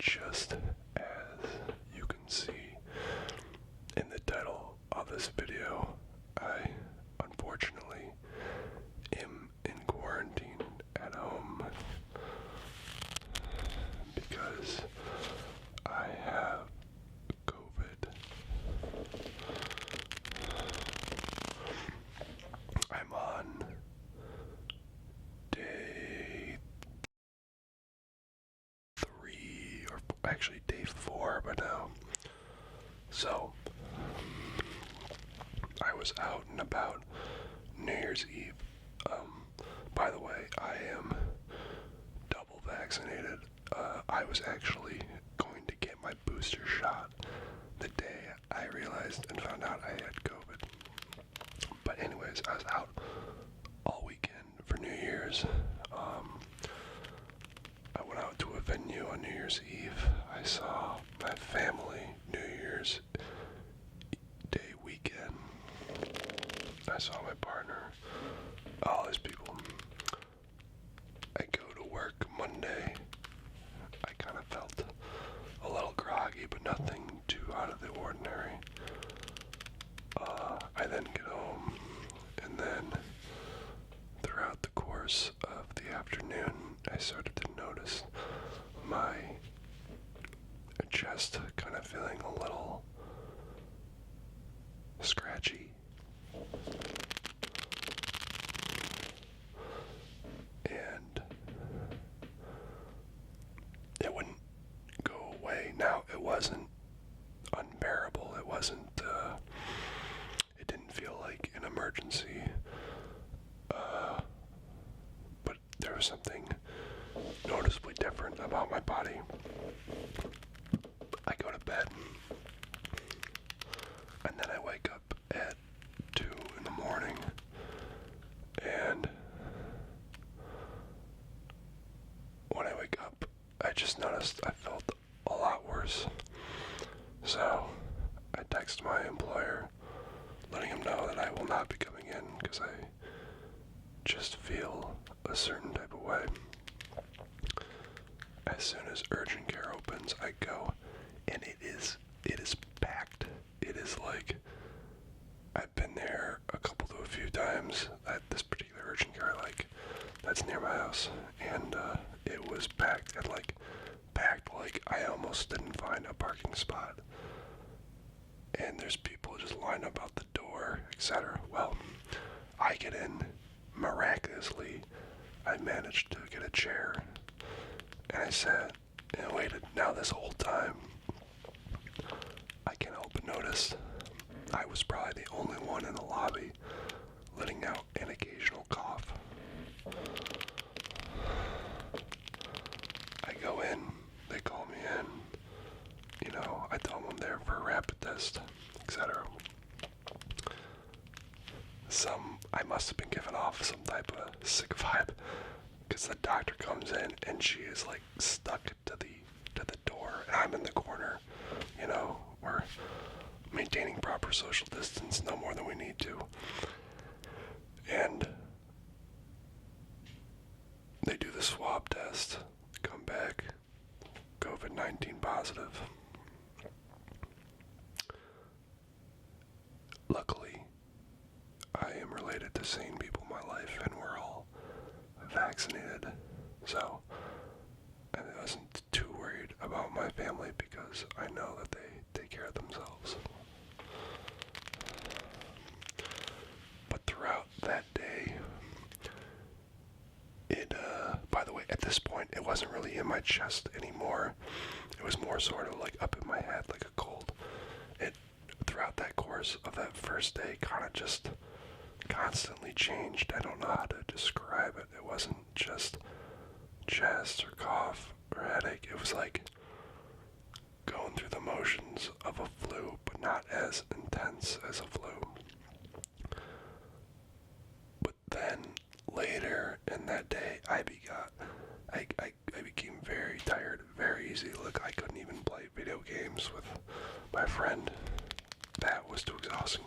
just as you can see in the title of this video, I unfortunately am in quarantine at home because I have COVID. I'm on day 3, or actually day 4 by now. So, I was out and about New Year's Eve. By the way, I am double vaccinated. I was actually going to get my booster shot the day I realized and found out I had COVID. But anyways, I was out all weekend for New Year's. I went out to a venue on New Year's Eve. I saw my family New Year's Day weekend. I saw my partner, all these people. I go to work Monday. I kind of felt a little groggy, but nothing too out of the ordinary. I then get home, and then throughout the course of the afternoon, I started to notice my chest kind of feeling a little scratchy. And it wouldn't go away. Now, it wasn't unbearable. It wasn't, it didn't feel like an emergency. But there was something noticeably different about my body. I go to bed, and then I wake up at 2 in the morning, and when I wake up, I just noticed I felt a lot worse. So I text my employer, letting him know that I will not be coming in because I just feel a certain type of way. As soon as urgent care opens, I go, and it is packed. It is like, I've been there a few times at this particular urgent care, that's near my house, and it was packed like I almost didn't find a parking spot. And there's people just lined up out the door, etc. Well, I get in. Miraculously, I managed to get a chair, and I sat and waited. Now this whole time, I can't help but notice I was probably the only one in the lobby letting out an occasional cough. I go in, they call me in, I tell them I'm there for a rapid test, etc. I must have been giving off some type of sick vibe, because the doctor comes in and she is stuck to the door, and I'm in the corner. We're maintaining proper social distance, no more than we need to. And they do the swab test, come back COVID-19 positive. Luckily, I am related to sane people in my life, and we're all vaccinated, so I wasn't too worried about my family because I know that they take care of themselves. But throughout that day, by the way, at this point, it wasn't really in my chest anymore. It was more sort of up in my head, like a cold. Throughout that course of that first day, kind of just constantly changed. I don't know how to describe it. It wasn't just chest or cough or headache. It was like going through the motions of a flu, but not as intense as a flu. But then later in that day, I became very tired very easily. Look, I couldn't even play video games with my friend. That was too exhausting.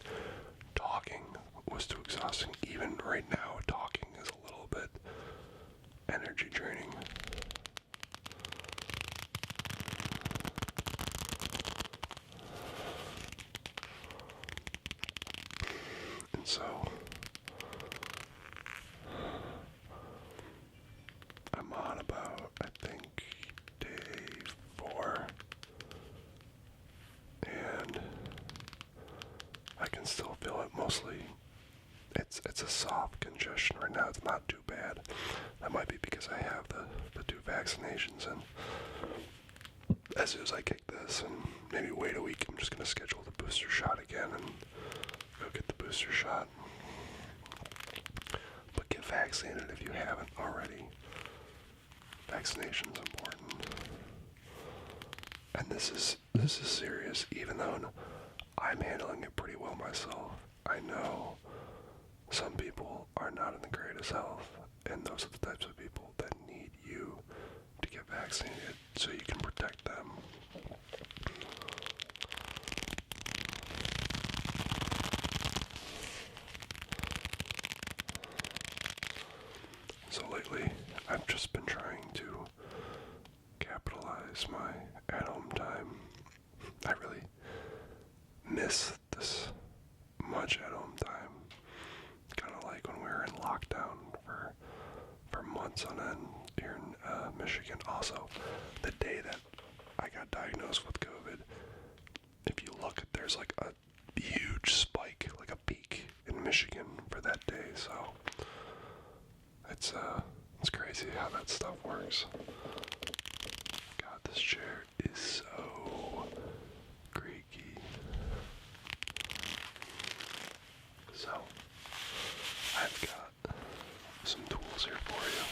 Talking was too exhausting. Even right now, talking is a little bit energy draining. mostly it's a soft congestion right now. It's not too bad. That might be because I have the 2 vaccinations, and as soon as I kick this and maybe wait a week, I'm just going to schedule the booster shot again and go get the booster shot. But get vaccinated if you haven't already. Vaccination's important. And this is serious, even though I'm handling it pretty well myself. I know some people are not in the greatest health, and those are the types of people that need you to get vaccinated so you can protect them. So lately, I've just been trying to capitalize my at-home time. I really miss this much at-home time. Kind of like when we were in lockdown for months on end here in Michigan. Also, the day that I got diagnosed with COVID, if you look, there's like a huge spike, like a peak in Michigan for that day. So it's crazy how that stuff works. God, this chair is so creaky. So, I've got some tools here for you.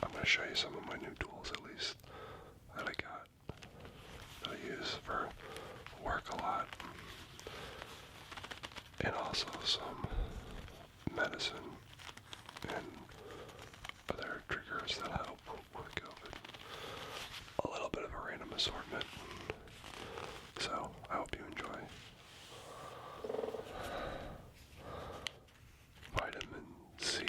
I'm going to show you some of my new tools, at least, that I got, that I use for work a lot. And also some medicine and other triggers that help with COVID. A little bit of a random assortment. So, I hope you enjoy. Vitamin C.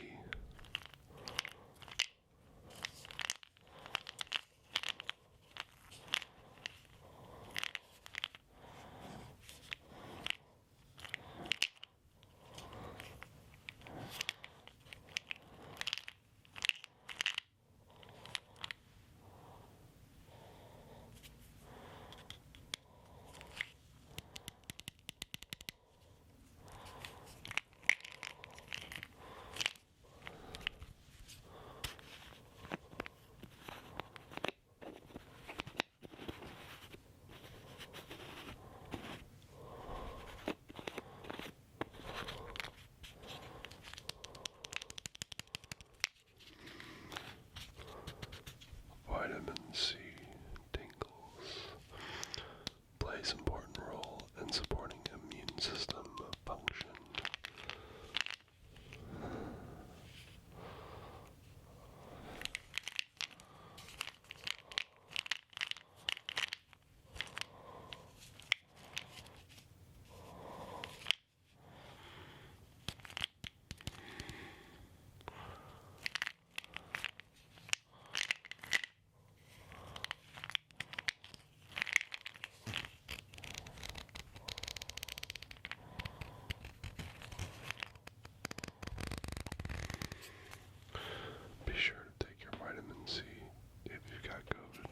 Vitamin C tingles plays an important role in supporting immune system function. Be sure to take your vitamin C if you've got COVID.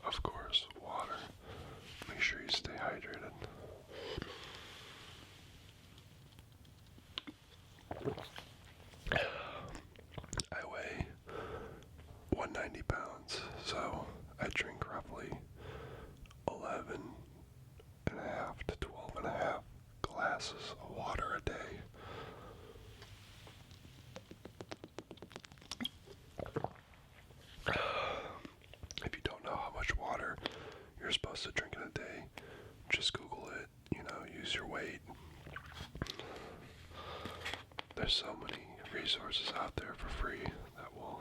Of course, water. Make sure you stay hydrated. I weigh 190 pounds, so I drink roughly 11 and a half to 12 and a half glasses of water a day. If you don't know how much water you're supposed to drink in a day, just Google it, use your weight. There's so many resources out there for free that will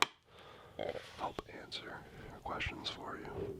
help answer your questions for you.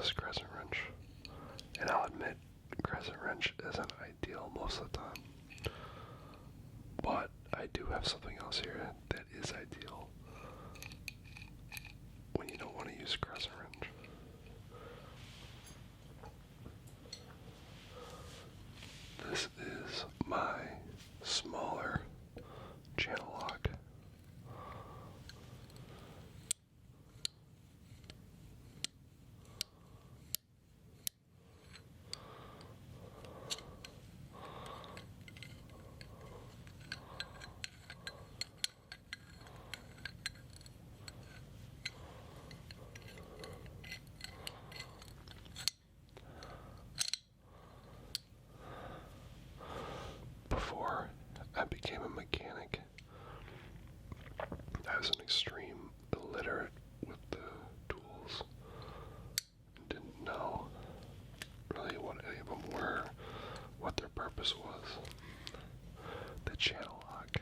this crescent wrench. And I'll admit, crescent wrench isn't ideal most of the time. But I do have something else here that is ideal when you don't want to use a crescent wrench. This is my smaller channel lock. Before I became a mechanic, I was an extreme illiterate with the tools. Didn't know really what any of them were, what their purpose was. The channel lock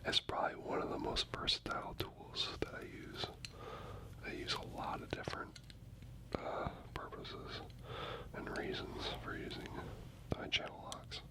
is probably one of the most versatile tools that I use. I use a lot of different purposes and reasons for using my channel locks.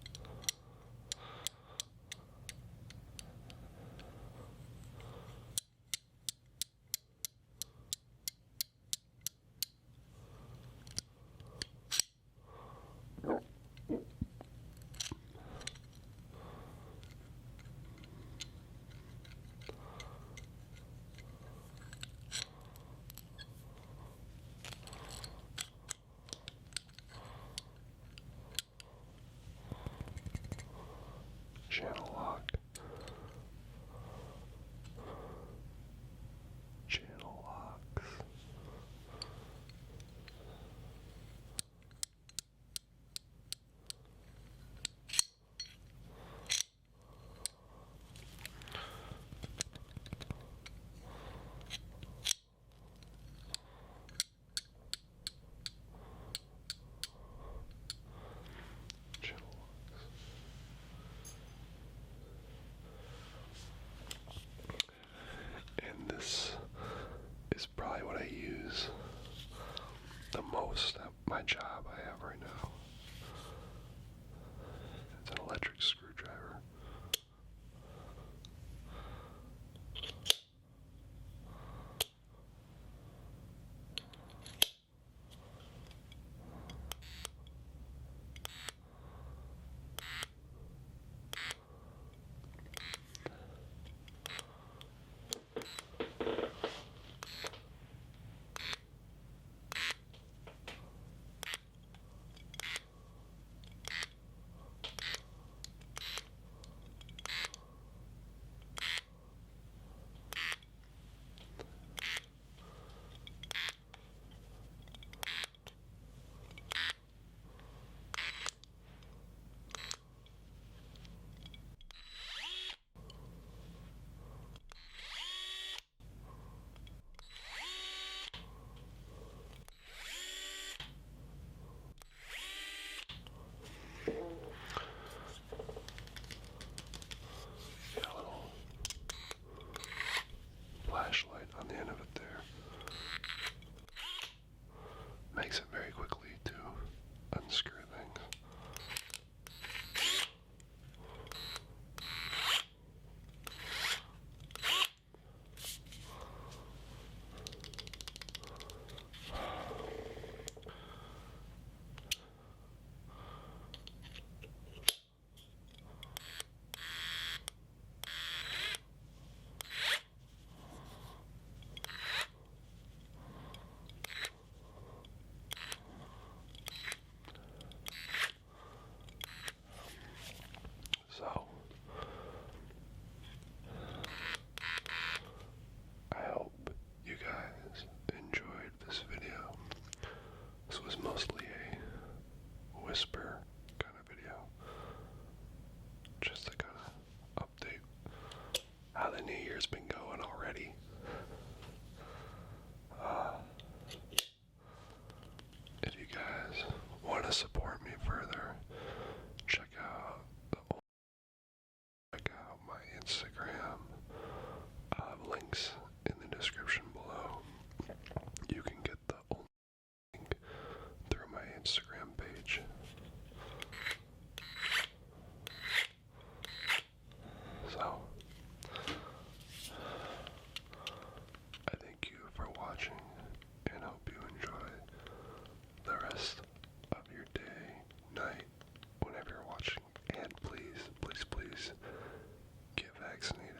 Channel lock. Channel locks. Channel locks. And this is probably what I use the most at my job I have right now. It's an electric screwdriver. Got a little flashlight on the end of it there. Makes it very quickly to unscrew things. So, I hope you guys enjoyed this video. This was mostly a whisper kind of video, just to kind of update how the new year's been going already. If you guys want to support me further, check out my Instagram. I have links in the description below. You can get the vaccination.